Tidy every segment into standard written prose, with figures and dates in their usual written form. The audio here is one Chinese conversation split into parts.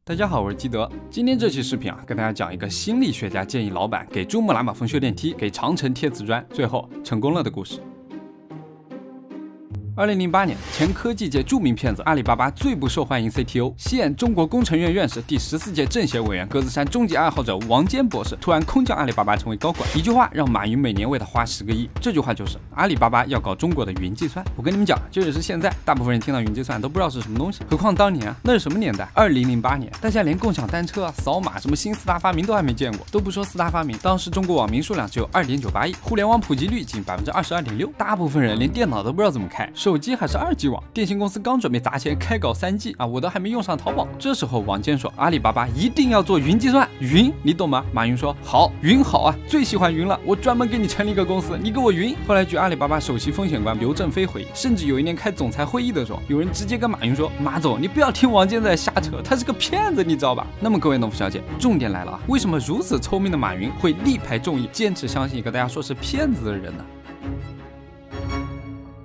大家好，我是基德。今天这期视频跟大家讲一个心理学家建议老板给珠穆朗玛峰修电梯，给长城贴瓷砖，最后成功了的故事。2008年，前科技界著名骗子阿里巴巴最不受欢迎 CTO， 现中国工程院院士、第14届政协委员、鸽子山终极爱好者王坚博士突然空降阿里巴巴成为高管，一句话让马云每年为他花10个亿。这句话就是阿里巴巴要搞中国的云计算。我跟你们讲，就只是现在，大部分人听到云计算都不知道是什么东西，何况当年那是什么年代？2008年，大家连共享单车扫码什么新4大发明都还没见过，都不说4大发明，当时中国网民数量只有2.98亿，互联网普及率仅22.6%，大部分人连电脑都不知道怎么开，手机还是2G 网，电信公司刚准备砸钱开搞3G我都还没用上淘宝。这时候王坚说，阿里巴巴一定要做云计算，云你懂吗？马云说好，云好啊，最喜欢云了，我专门给你成立一个公司，你给我云。后来据阿里巴巴首席风险官刘振飞回忆，甚至有一年开总裁会议的时候，有人直接跟马云说，马总你不要听王坚在瞎扯，他是个骗子，你知道吧？那么各位农夫小姐，重点来了为什么如此聪明的马云会力排众议，坚持相信一个大家说是骗子的人呢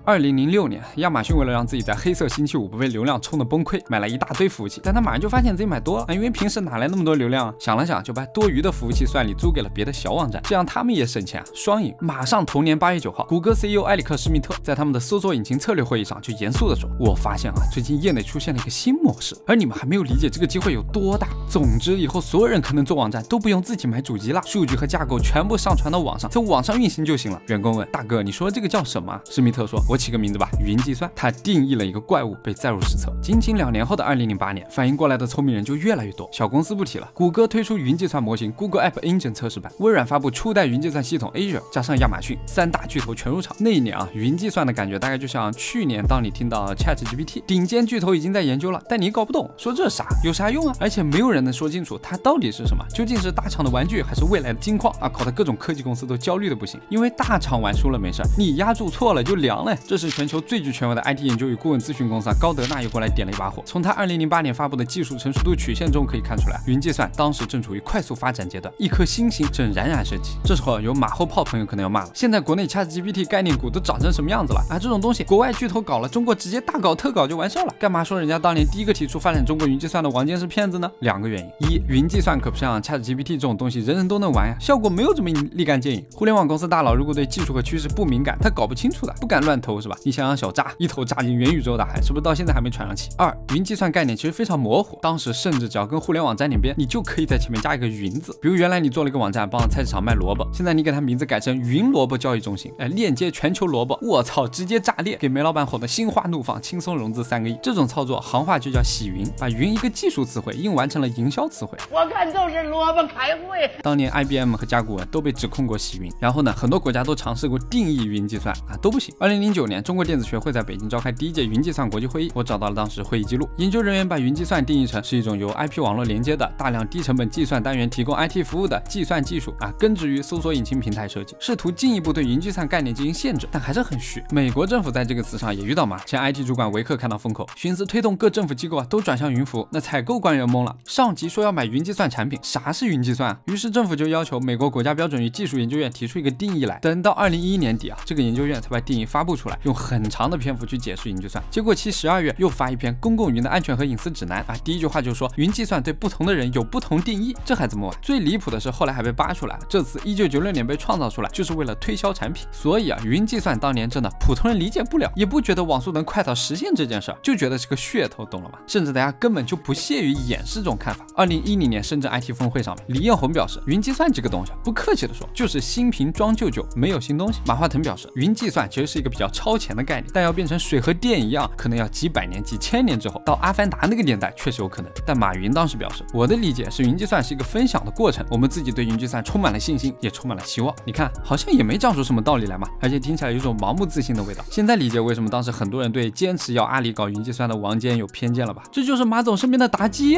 ？2006年，亚马逊为了让自己在黑色星期五不被流量冲得崩溃，买了一大堆服务器，但他马上就发现自己买多了因为平时哪来那么多流量想了想，就把多余的服务器算力租给了别的小网站，这样他们也省钱双赢。马上同年8月9号，谷歌 CEO 埃里克施密特在他们的搜索引擎策略会议上就严肃地说，我发现最近业内出现了一个新模式，而你们还没有理解这个机会有多大。总之以后所有人可能做网站都不用自己买主机了，数据和架构全部上传到网上，在网上运行就行了。员工问，大哥你说这个叫什么？施密特说，我起个名字吧，云计算。他定义了一个怪物，被载入史册。仅仅2年后的2008年，反应过来的聪明人就越来越多。小公司不提了，谷歌推出云计算模型 Google App Engine 测试版，微软发布初代云计算系统 Azure， 加上亚马逊，3大巨头全入场。那一年云计算的感觉大概就像去年当你听到 ChatGPT， 顶尖巨头已经在研究了，但你搞不懂，说这啥有啥用而且没有人能说清楚它到底是什么，究竟是大厂的玩具还是未来的金矿搞得各种科技公司都焦虑的不行。因为大厂玩输了没事，你压住错了就凉了。这是全球最具权威的IT 研究与顾问咨询公司高德纳又过来点了一把火。从他2008年发布的技术成熟度曲线中可以看出来，云计算当时正处于快速发展阶段，一颗新星正冉冉升起。这时候有马后炮朋友可能要骂了，现在国内 ChatGPT 概念股都涨成什么样子了这种东西国外巨头搞了，中国直接大搞特搞就完事了，干嘛说人家当年第一个提出发展中国云计算的王坚是骗子呢？2个原因，一，云计算可不像 ChatGPT 这种东西人人都能玩效果没有这么立竿见影。互联网公司大佬如果对技术和趋势不敏感，他搞不清楚的，不敢乱投是吧？你想想小扎一头扎进元宇宙大海，是不是到现在还没传上气？2，云计算概念其实非常模糊，当时甚至只要跟互联网沾点边，你就可以在前面加一个云字。比如原来你做了一个网站帮菜市场卖萝卜，现在你给它名字改成云萝卜交易中心，链接全球萝卜，我操，直接炸裂，给煤老板吼得心花怒放，轻松融资3个亿。这种操作行话就叫洗云，把云一个技术词汇硬玩成了营销词汇。我看就是萝卜开会。当年 IBM 和甲骨文都被指控过洗云，然后呢，很多国家都尝试过定义云计算都不行。2009年，中国电子学会在北京召开第1届云计算国际会议，我找到了当时会议记录。研究人员把云计算定义成是一种由 IP 网络连接的大量低成本计算单元提供 IT 服务的计算技术根植于搜索引擎平台设计，试图进一步对云计算概念进行限制，但还是很虚。美国政府在这个词上也遇到麻，前 IT 主管维克看到风口，寻思推动各政府机构都转向云服务，那采购官员懵了，上级说要买云计算产品，啥是云计算于是政府就要求美国国家标准与技术研究院提出一个定义来。等到2011年底这个研究院才把定义发布出来，用很长的篇幅去解释云计算。结果其12月又发一篇公共云的安全和隐私指南第一句话就说云计算对不同的人有不同定义，这还怎么玩？最离谱的是后来还被扒出来了，这次1996年被创造出来就是为了推销产品。所以云计算当年真的普通人理解不了，也不觉得网速能快到实现这件事，就觉得是个噱头，懂了吗？甚至大家根本就不屑于掩饰这种看法。2010年深圳 IT 峰会上面，李彦宏表示，云计算这个东西不客气的说就是新瓶装旧酒，没有新东西。马化腾表示，云计算其实是一个比较超前的概念，但要变成水和电一样，可能要几百年几千年之后，到阿凡达那个年代确实有可能。但马云当时表示，我的理解是云计算是一个分享的过程，我们自己对云计算充满了信心，也充满了希望。你看好像也没讲出什么道理来嘛，而且听起来有种盲目自信的味道。现在理解为什么当时很多人对坚持要阿里搞云计算的王坚有偏见了吧？这就是马总身边的妲己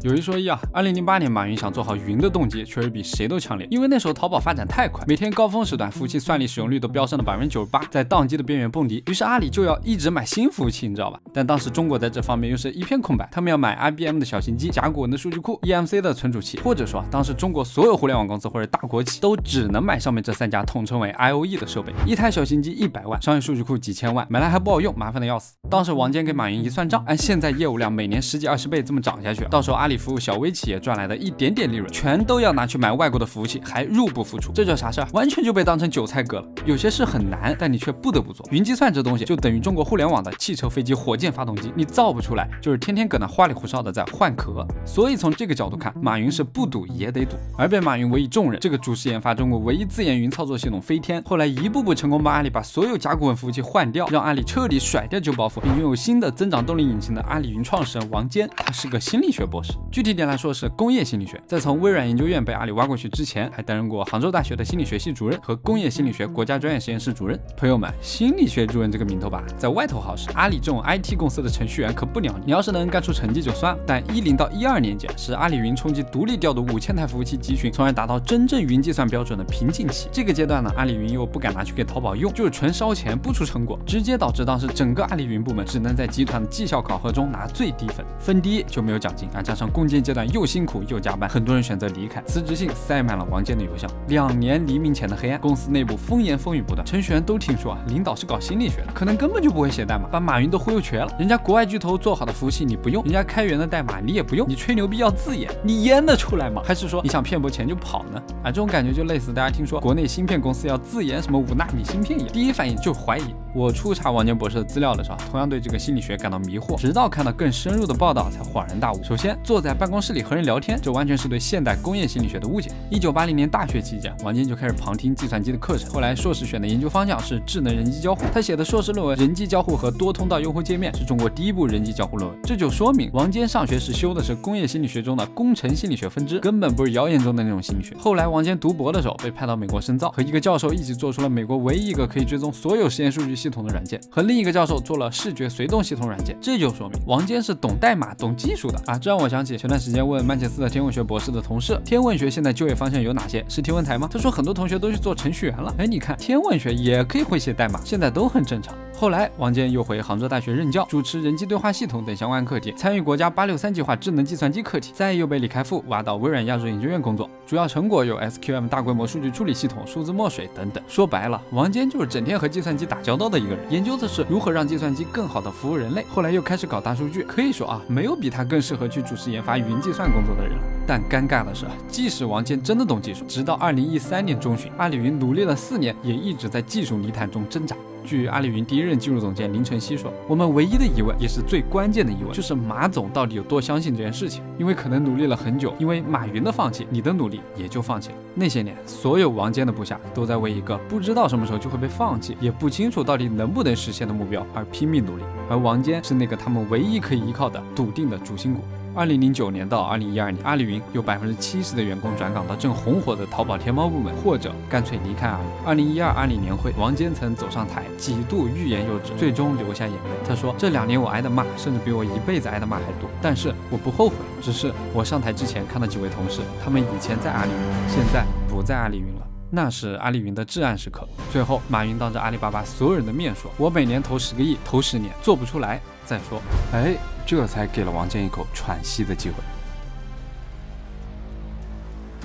有一说一啊，2008年马云想做好云的动机确实比谁都强烈，因为那时候淘宝发展太快，每天高峰时段服务器算力使用率都飙升了98%，在宕机的边缘蹦迪。于是阿里就要一直买新服务器，你知道吧？但当时中国在这方面又是一片空白，他们要买 IBM 的小型机、甲骨文的数据库、EMC 的存储器，或者说当时中国所有互联网公司或者大国企都只能买上面这3家统称为 IOE 的设备，一台小型机100万，商业数据库几千万，买来还不好用，麻烦的要死。当时王坚给马云一算账，按现在业务量每年10几20倍这么涨下去，到时候阿里服务小微企业赚来的一点点利润，全都要拿去买外国的服务器，还入不敷出，这叫啥事儿？完全就被当成韭菜割了。有些事很难，但你却不得不做。云计算这东西就等于中国互联网的汽车、飞机、火箭发动机，你造不出来，就是天天搁那花里胡哨的在换壳。所以从这个角度看，马云是不赌也得赌。而被马云委以重任，这个主持研发中国唯一自研云操作系统飞天，后来一步步成功帮阿里把所有甲骨文服务器换掉，让阿里彻底甩掉旧包袱，并拥有新的增长动力引擎的阿里云创始人王坚，他是个心理学博士，具体点来说是工业心理学。在从微软研究院被阿里挖过去之前，还担任过杭州大学的心理学系主任和工业心理学国家专业实验室主任。朋友们，心理学主任这个名头吧，在外头好使，阿里这种 IT 公司的程序员可不鸟你，你要是能干出成绩就算了。但10到12年间是阿里云冲击独立调度5000台服务器集群，从而达到真正云计算标准的瓶颈期。这个阶段呢，阿里云又不敢拿去给淘宝用，就是纯烧钱不出成果，直接导致当时整个阿里云部门只能在集团的绩效考核中拿最低分，分低就没有奖金啊，加上攻坚阶段又辛苦又加班，很多人选择离开，辞职信塞满了王坚的邮箱。2年黎明前的黑暗，公司内部风言风语不断，程序员都听说领导是搞心理学的，可能根本就不会写代码，把马云都忽悠瘸了。人家国外巨头做好的服务器你不用，人家开源的代码你也不用，你吹牛逼要自研，你研得出来吗？还是说你想骗波钱就跑呢？啊，这种感觉就类似大家听说国内芯片公司要自研什么5纳米芯片一样，第一反应就怀疑。我初查王坚博士的资料的时候，同样对这个心理学感到迷惑，直到看到更深入的报道才恍然大悟。首先，坐在办公室里和人聊天，这完全是对现代工业心理学的误解。1980年大学期间，王坚就开始旁听计算机的课程，后来硕士选的研究方向是智能人机交互。他写的硕士论文《人机交互和多通道用户界面》是中国第一部人机交互论文。这就说明王坚上学时修的是工业心理学中的工程心理学分支，根本不是谣言中的那种心理学。后来王坚读博的时候被派到美国深造，和一个教授一起做出了美国唯一一个可以追踪所有实验数据系统的软件，和另一个教授做了视觉随动系统软件。这就说明王坚是懂代码懂技术的啊！这让我想起前段时间问曼彻斯特天文学博士的同事，天文学现在就业方向有哪些？是天文台吗？他说很多同学都去做程序员了。哎，你看天文学也可以会写代码，现在都很正常。后来王坚又回杭州大学任教，主持人机对话系统等相关课题，参与国家863计划智能计算机课题，再又被李开复挖到微软亚洲研究院工作，主要成果有 SQM 大规模数据处理系统、数字墨水等等。说白了，王坚就是整天和计算机打交道的一个人，研究的是如何让计算机更好的服务人类。后来又开始搞大数据，可以说啊，没有比他更适合去主持研发云计算工作的人了。但尴尬的是，即使王坚真的懂技术，直到2013年中旬，阿里云努力了4年，也一直在技术泥潭中挣扎。据阿里云第一任技术总监林晨曦说，我们唯一的疑问，也是最关键的疑问，就是马总到底有多相信这件事情？因为可能努力了很久，因为马云的放弃，你的努力也就放弃了。那些年，所有王坚的部下都在为一个不知道什么时候就会被放弃，也不清楚到底能不能实现的目标而拼命努力，而王坚是那个他们唯一可以依靠的笃定的主心骨。2009年到2012年，阿里云有70%的员工转岗到正红火的淘宝天猫部门，或者干脆离开阿里。2012阿里年会，王坚曾走上台，几度欲言又止，最终流下眼泪。他说：“这2年我挨的骂，甚至比我一辈子挨的骂还多，但是我不后悔，只是我上台之前看到几位同事，他们以前在阿里云，现在不在阿里云了。”那是阿里云的至暗时刻。最后，马云当着阿里巴巴所有人的面说：“我每年投10个亿，投10年，做不出来再说。”哎，这才给了王坚一口喘息的机会。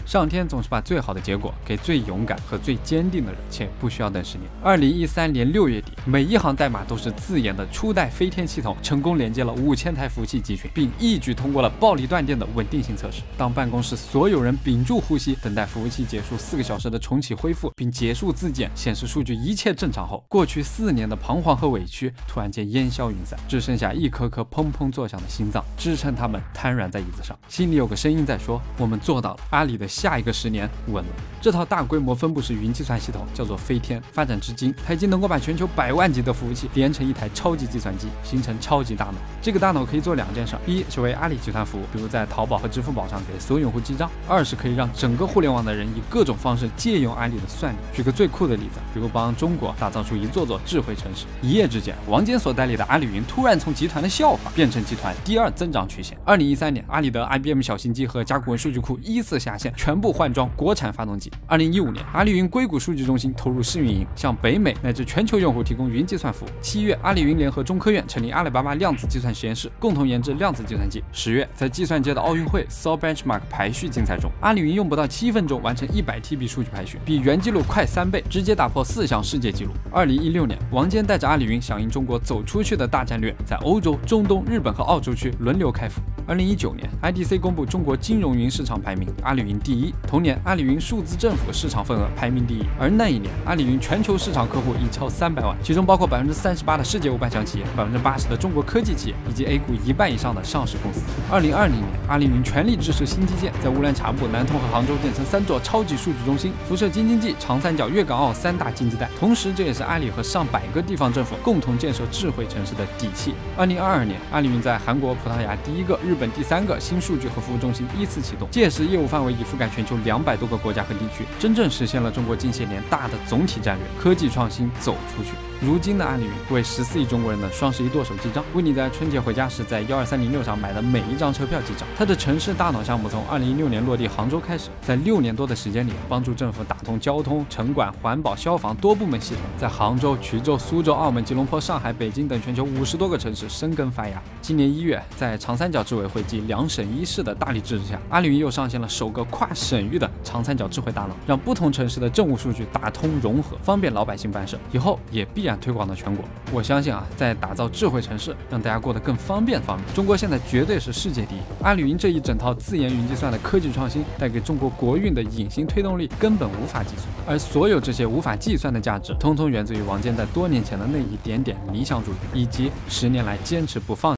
上天总是把最好的结果给最勇敢和最坚定的人，且不需要等10年。2013年6月底，每一行代码都是自研的初代飞天系统成功连接了5000台服务器集群，并一举通过了暴力断电的稳定性测试。当办公室所有人屏住呼吸，等待服务器结束4个小时的重启恢复，并结束自检，显示数据一切正常后，过去4年的彷徨和委屈突然间烟消云散，只剩下一颗颗砰砰作响的心脏支撑他们瘫软在椅子上。心里有个声音在说：“我们做到了。”阿里的下一个10年稳了。这套大规模分布式云计算系统叫做飞天，发展至今，它已经能够把全球100万级的服务器连成一台超级计算机，形成超级大脑。这个大脑可以做2件事：一是为阿里集团服务，比如在淘宝和支付宝上给所有用户记账；二是可以让整个互联网的人以各种方式借用阿里的算力。举个最酷的例子，比如帮中国打造出一座座智慧城市，一夜之间，王坚所代理的阿里云突然从集团的笑话变成集团第2增长曲线。2013年，阿里的 IBM 小型机和甲骨文数据库依次下线，全部换装国产发动机。2015年，阿里云硅谷数据中心投入试运营，向北美乃至全球用户提供云计算服务。7月，阿里云联合中科院成立阿里巴巴量子计算实验室，共同研制量子计算机。10月，在计算界的奥运会 Seoul Benchmark 排序竞赛中，阿里云用不到7分钟完成100 TB 数据排序，比原纪录快3倍，直接打破4项世界纪录。2016年，王坚带着阿里云响应中国走出去的大战略，在欧洲、中东、日本和澳洲区轮流开服。2019年 ，IDC 公布中国金融云市场排名，阿里云第1。同年，阿里云数字政府市场份额排名第1。而那一年，阿里云全球市场客户已超300万，其中包括38%的世界500强企业，80%的中国科技企业，以及 A 股1半以上的上市公司。2020年，阿里云全力支持新基建，在乌兰察布、南通和杭州建成3座超级数据中心，辐射京津冀、长三角、粤港澳3大经济带。同时，这也是阿里和上百个地方政府共同建设智慧城市的底气。2022年，阿里云在韩国、葡萄牙第1个、日本第3个新数据和服务中心依次启动，届时业务范围已覆盖全球200多个国家和地区，真正实现了中国近些年大的总体战略，科技创新走出去。如今的阿里云为14亿中国人的双11剁手记账，为你在春节回家时在12306上买的每一张车票记账。它的城市大脑项目从2016年落地杭州开始，在6年多的时间里，帮助政府打通交通、城管、环保、消防多部门系统，在杭州、衢州、苏州、澳门、吉隆坡、上海、北京等全球50多个城市生根发芽。今年1月，在长三角智委会及2省1市的大力支持下，阿里云又上线了首个跨省域的长三角智慧大脑，让不同城市的政务数据打通融合，方便老百姓办事。以后也必然推广到全国。我相信在打造智慧城市，让大家过得更方便方面，中国现在绝对是世界第1。阿里云这一整套自研云计算的科技创新，带给中国国运的隐形推动力根本无法计算，而所有这些无法计算的价值，通通源自于王坚在多年前的那一点点理想主义，以及10年来坚持不放